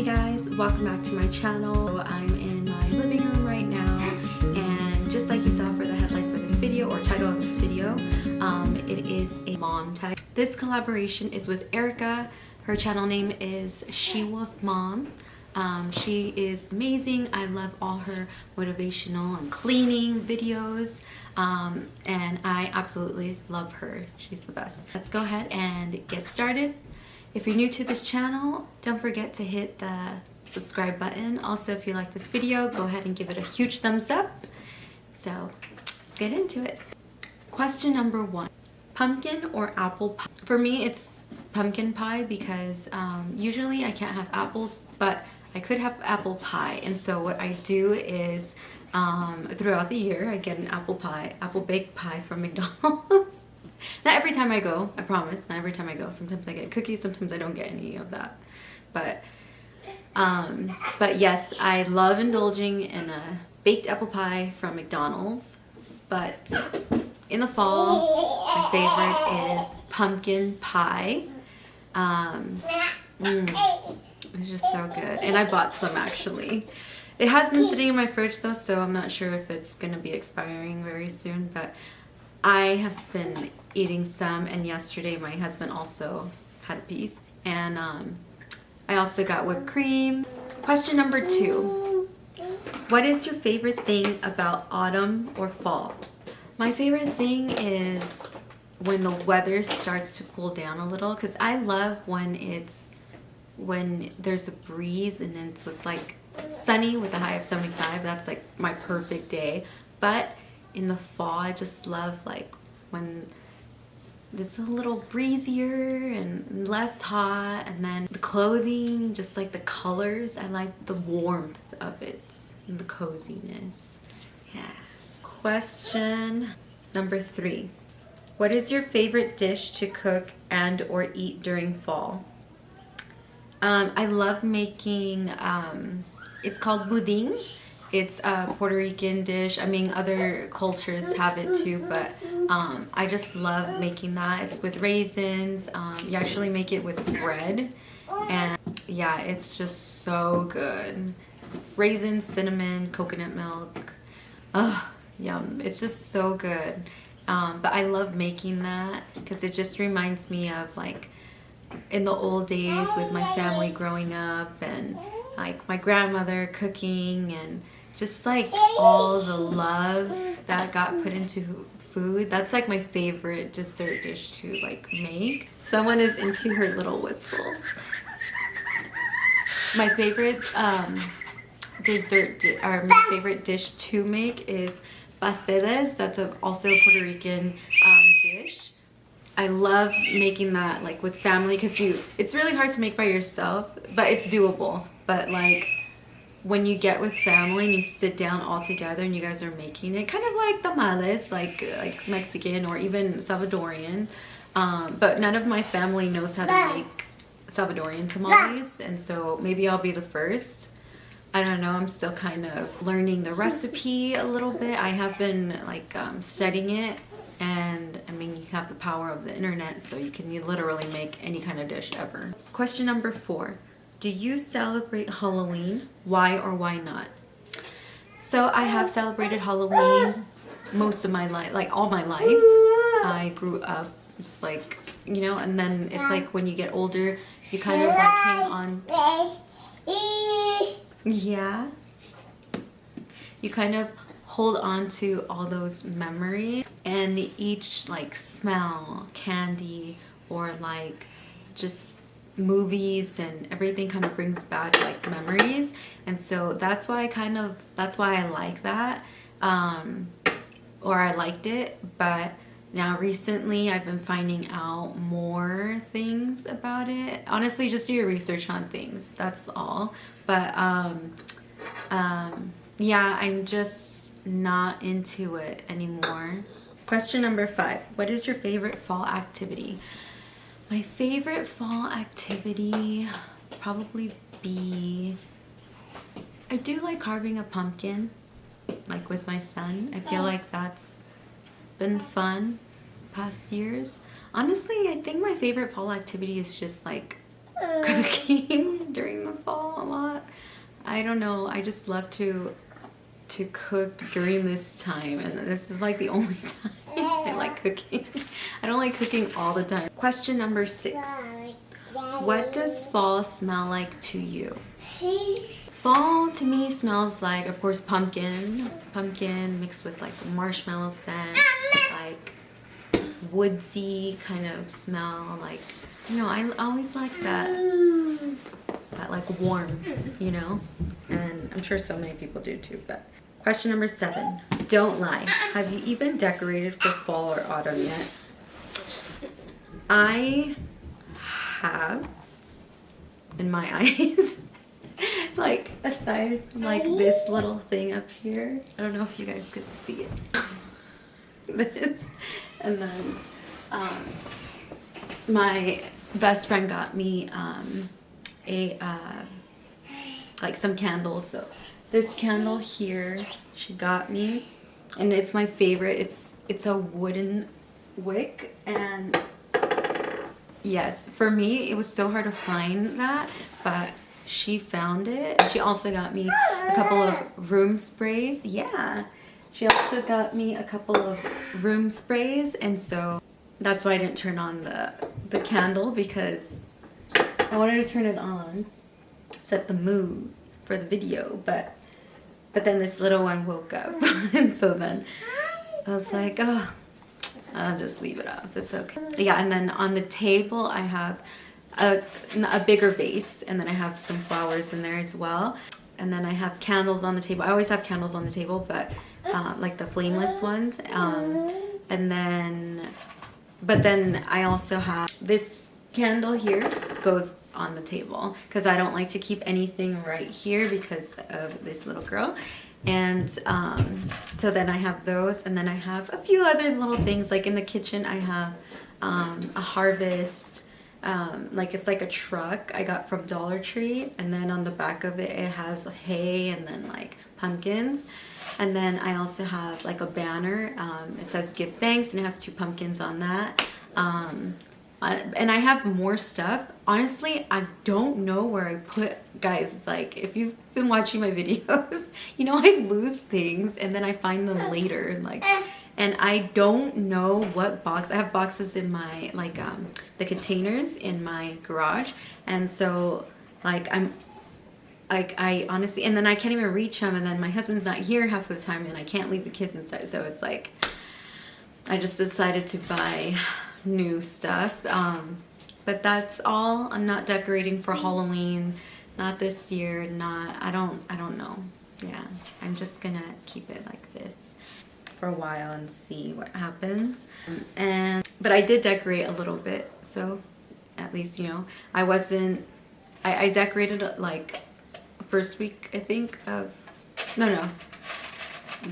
Hey guys, welcome back to my channel. I'm in my living room right now, and just like you saw for the headline for this video or title of this video, it is a mom tag. This collaboration is with Erica. Her channel name is Shewolfmom. She is amazing. I love all her motivational and cleaning videos, and I absolutely love her. She's the best. Let's go ahead and get started. If you're new to this channel, don't forget to hit the subscribe button. Also, if you like this video, go ahead and give it a huge thumbs up. So let's get into it. Question number 1, pumpkin or apple pie? For me, it's pumpkin pie because usually I can't have apples, but I could have apple pie. And so what I do is throughout the year, I get an apple baked pie from McDonald's. Not every time I go, I promise, not every time I go. Sometimes I get cookies, sometimes I don't get any of that. But yes, I love indulging in a baked apple pie from McDonald's. But in the fall, my favorite is pumpkin pie. It's just so good. And I bought some actually. It has been sitting in my fridge though, so I'm not sure if it's gonna be expiring very soon, but I have been eating some, and yesterday my husband also had a piece, and I also got whipped cream. Question number 2, what is your favorite thing about autumn or fall? My favorite thing is when the weather starts to cool down a little, because I love when there's a breeze and then it's like sunny with a high of 75. That's like my perfect day. But in the fall, I just love like when it's a little breezier and less hot, and then the clothing, just like the colors, I like the warmth of it and the coziness. Yeah. Question number 3, what is your favorite dish to cook and or eat during fall? I love making, it's called buding. It's a Puerto Rican dish. I mean, other cultures have it too, but I just love making that. It's with raisins. You actually make it with bread, and yeah, it's just so good. It's raisins, cinnamon, coconut milk. Oh, yum. It's just so good. But I love making that because it just reminds me of like in the old days with my family growing up, and like my grandmother cooking, and just like all the love that got put into food. That's like my favorite dessert dish to like make. Someone is into her little whistle. My favorite my favorite dish to make is pasteles. That's also a Puerto Rican dish. I love making that like with family because it's really hard to make by yourself, but it's doable. But like when you get with family and you sit down all together and you guys are making it, kind of like tamales, like Mexican or even Salvadorian, but none of my family knows how to make Salvadorian tamales, and so maybe I'll be the first. I don't know, I'm still kind of learning the recipe a little bit. I have been like studying it, and I mean, you have the power of the internet, so you can literally make any kind of dish ever. Question number 4, do you celebrate Halloween? Why or why not? So I have celebrated Halloween most of my life, like all my life. I grew up just like, you know, and then it's like when you get older, you kind of like hang on. Yeah. You kind of hold on to all those memories, and each like smell, candy, or like just movies and everything kind of brings back like memories, and so that's why I like that, or I liked it. But now recently I've been finding out more things about it. Honestly, just do your research on things, that's all. But yeah, I'm just not into it anymore. Question number 5, what is your favorite fall activity? My favorite fall activity probably be, I do like carving a pumpkin, like with my son. I feel like that's been fun past years. Honestly, I think my favorite fall activity is just like cooking during the fall a lot. I don't know, I just love to cook during this time, and this is like the only time I like cooking. I don't like cooking all the time. Question number 6. What does fall smell like to you? Fall to me smells like, of course, pumpkin mixed with like the marshmallow scent, like woodsy kind of smell, like, you know, I always like that like warmth, you know, and I'm sure so many people do too. But question number 7, don't lie. Have you even decorated for fall or autumn yet? I have, in my eyes. Like, aside from like this little thing up here, I don't know if you guys could see it. This, and then my best friend got me like some candles. So this candle here she got me, and it's my favorite. It's a wooden wick, and yes, for me it was so hard to find that, but she found it. She also got me a couple of room sprays. Yeah, she also got me a couple of room sprays, and so that's why I didn't turn on the candle, because I wanted to turn it on, set the mood for the video, but then this little one woke up and so then I was like, oh, I'll just leave it up, it's okay. Yeah, and then on the table I have a bigger vase, and then I have some flowers in there as well, and then I have candles on the table. I always have candles on the table, but like the flameless ones, and then I also have this candle here goes on the table because I don't like to keep anything right here because of this little girl. And so then I have those, and then I have a few other little things. Like in the kitchen I have a harvest, like it's like a truck I got from Dollar Tree, and then on the back of it it has hay and then like pumpkins. And then I also have like a banner, it says give thanks, and it has 2 pumpkins on that. And I have more stuff. Honestly, I don't know where I put, guys, it's like if you've been watching my videos, you know I lose things and then I find them later, and like, and I don't know what box. I have boxes in my like the containers in my garage, and so like I honestly, and then I can't even reach them, and then my husband's not here half of the time, and I can't leave the kids inside, so it's like I just decided to buy new stuff. But that's all. I'm not decorating for Halloween, not this year, I don't know. Yeah, I'm just gonna keep it like this for a while and see what happens. But I did decorate a little bit, so at least, you know, I decorated like first week, I think, of,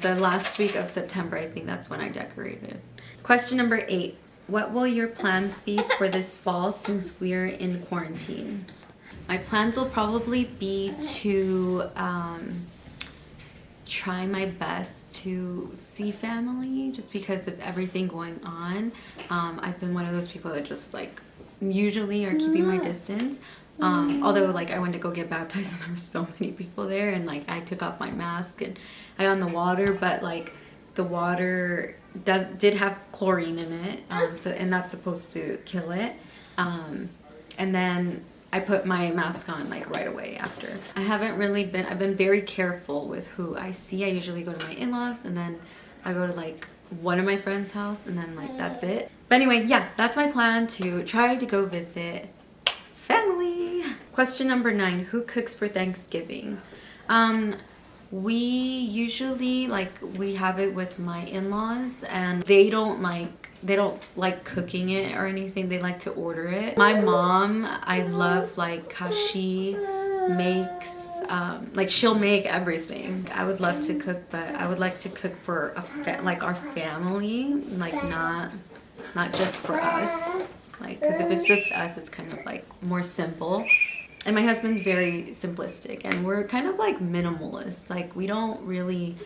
the last week of September, I think that's when I decorated. Question number 8. What will your plans be for this fall since we're in quarantine? My plans will probably be to try my best to see family, just because of everything going on. I've been one of those people that just like usually are keeping my distance. Although like I went to go get baptized and there were so many people there, and like I took off my mask and I got in the water, but like the water did have chlorine in it, so, and that's supposed to kill it. And then I put my mask on like right away after. I've been very careful with who I see. I usually go to my in-laws, and then I go to like one of my friend's house, and then like that's it. But anyway, yeah, that's my plan, to try to go visit family. Question number 9. Who cooks for Thanksgiving? We usually we have it with my in-laws, and they don't like cooking it or anything. They like to order it. My mom, I love like how she makes like she'll make everything. I would love to cook, but I would like to cook for our family, like not just for us, like, because if it's just us it's kind of like more simple. And my husband's very simplistic, and we're kind of like minimalist. Like we don't really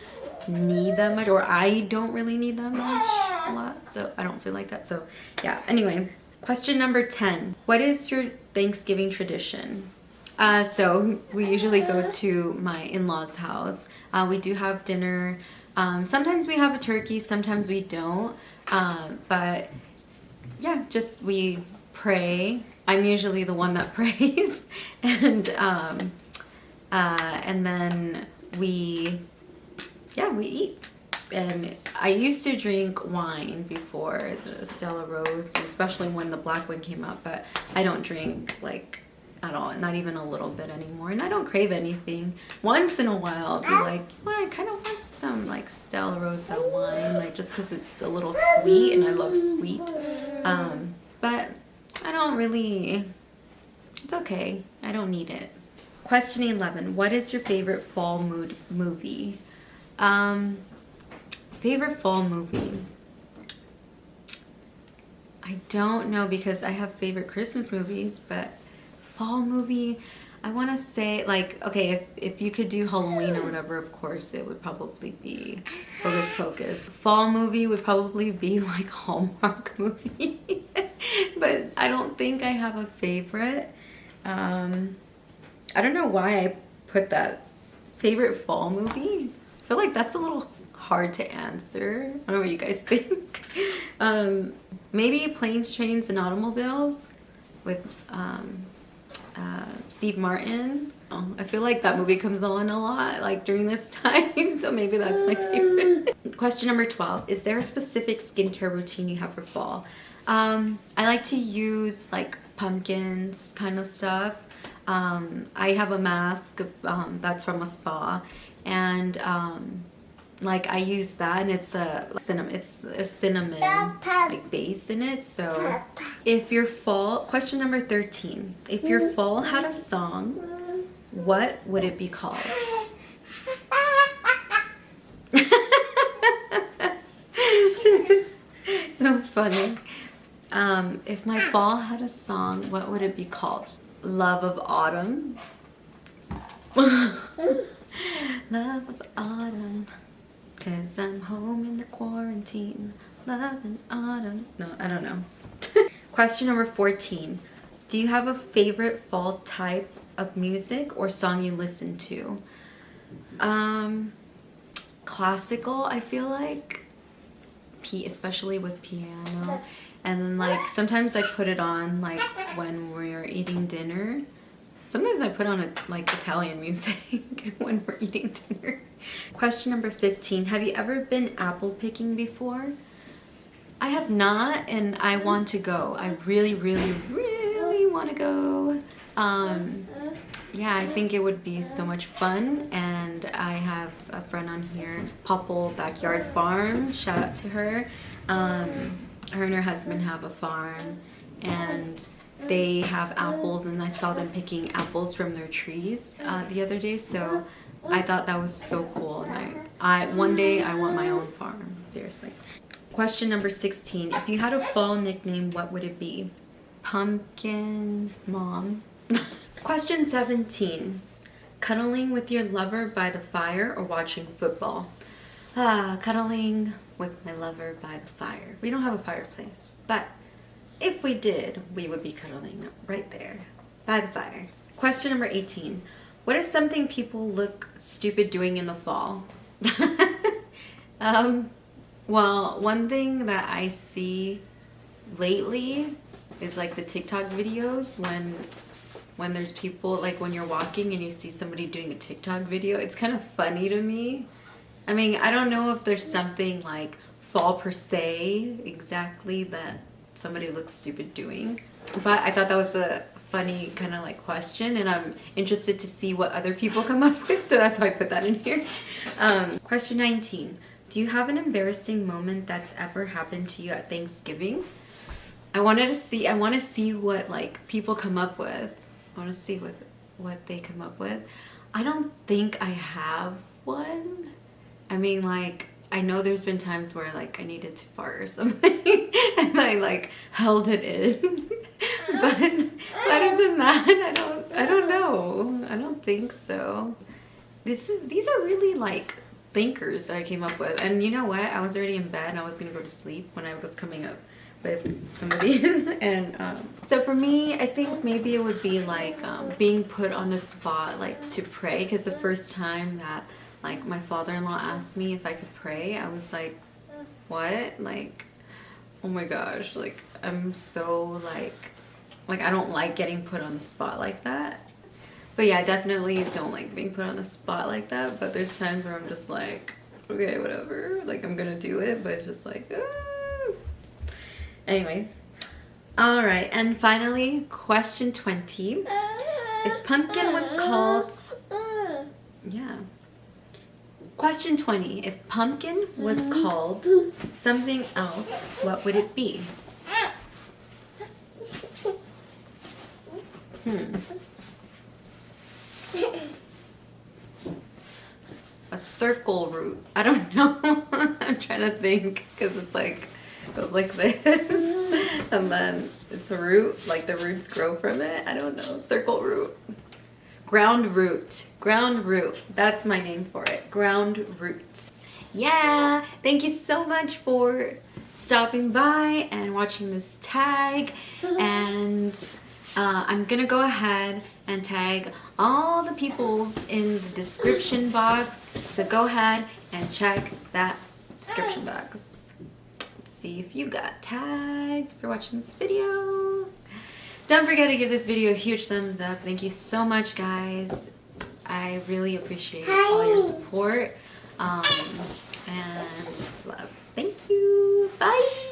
need that much, or I don't really need that much a lot, so I don't feel like that. So yeah, anyway, Question number 10. What is your Thanksgiving tradition? So we usually go to my in-laws' house. We do have dinner. Sometimes we have a turkey, sometimes we don't. But yeah, just we pray. I'm usually the one that prays. And then we eat. And I used to drink wine before the Stella Rose, especially when the black one came out, but I don't drink like at all, not even a little bit anymore. And I don't crave anything. Once in a while I'll be like, I kind of want some like Stella Rosa wine, like just because it's a little sweet and I love sweet. But I don't really, it's okay. I don't need it. Question 11. What is your favorite fall movie? Favorite fall movie? I don't know because I have favorite Christmas movies, but fall movie, I want to say like, okay, if you could do Halloween or whatever, of course it would probably be Hocus Pocus. Fall movie would probably be like Hallmark movie, but I don't think I have a favorite. I don't know why I put that favorite fall movie. I feel like that's a little hard to answer. I don't know what you guys think. Maybe Planes, Trains, and Automobiles with Steve Martin. I feel like that movie comes on a lot like during this time, so maybe that's my favorite. Question number 12. Is there a specific skincare routine you have for fall? I like to use like pumpkins kind of stuff. I have a mask that's from a spa, and like I use that, and it's a cinnamon like base in it. So if your fall, question number 13, if your fall had a song, what would it be called? So funny. If my fall had a song, what would it be called? Love of Autumn. Love of Autumn. 'Cause I'm home in the quarantine. Love in autumn. No, I don't know. Question number 14. Do you have a favorite fall type of music or song you listen to? Classical, I feel like. Especially with piano. And then like sometimes I put it on like when we're eating dinner. Sometimes I put on like Italian music when we're eating dinner. Question number 15. Have you ever been apple picking before? I have not, and I want to go. I really, really, really want to go. Yeah, I think it would be so much fun, and I have a friend on here, Popple Backyard Farm. Shout out to her. Her and her husband have a farm, and they have apples, and I saw them picking apples from their trees the other day, so I thought that was so cool. And one day I want my own farm, seriously. Question number 16. If you had a fall nickname, what would it be? Pumpkin Mom. Question 17. Cuddling with your lover by the fire or watching football? Cuddling with my lover by the fire. We don't have a fireplace, but if we did, we would be cuddling right there by the fire. Question number 18. What is something people look stupid doing in the fall? Well, one thing that I see lately is like the TikTok videos when there's people, like when you're walking and you see somebody doing a TikTok video. It's kind of funny to me. I mean, I don't know if there's something like fall per se exactly that somebody looks stupid doing, but I thought that was a funny kind of like question, and I'm interested to see what other people come up with, so that's why I put that in here. Question 19. Do you have an embarrassing moment that's ever happened to you at Thanksgiving? I want to see what like people come up with. I want to see what they come up with. I don't think I have one. I mean, like, I know there's been times where like I needed to fart or something and I like held it in. But other than that, I don't know. I don't think so. These are really like thinkers that I came up with. And you know what? I was already in bed and I was gonna go to sleep when I was coming up with some of these. And so for me, I think maybe it would be like being put on the spot, like to pray, because the first time that like my father-in-law asked me if I could pray, I was like, what? Like, oh my gosh, like I'm so like I don't like getting put on the spot like that. But yeah, I definitely don't like being put on the spot like that, but there's times where I'm just like, okay, whatever, like I'm gonna do it, but it's just like, ah. Anyway, all right, and finally, question 20. If pumpkin was called, yeah. Question 20. If pumpkin was called something else, what would it be? A circle root. I don't know. I'm trying to think, because it's like, it goes like this. And then it's a root, like the roots grow from it. I don't know. Circle root. Ground root. Ground root. That's my name for it. Ground root. Yeah. Thank you so much for stopping by and watching this tag. And I'm gonna go ahead and tag all the peoples in the description box. So go ahead and check that description box to see if you got tagged for watching this video. Don't forget to give this video a huge thumbs up. Thank you so much, guys. I really appreciate all your support and love. Thank you. Bye.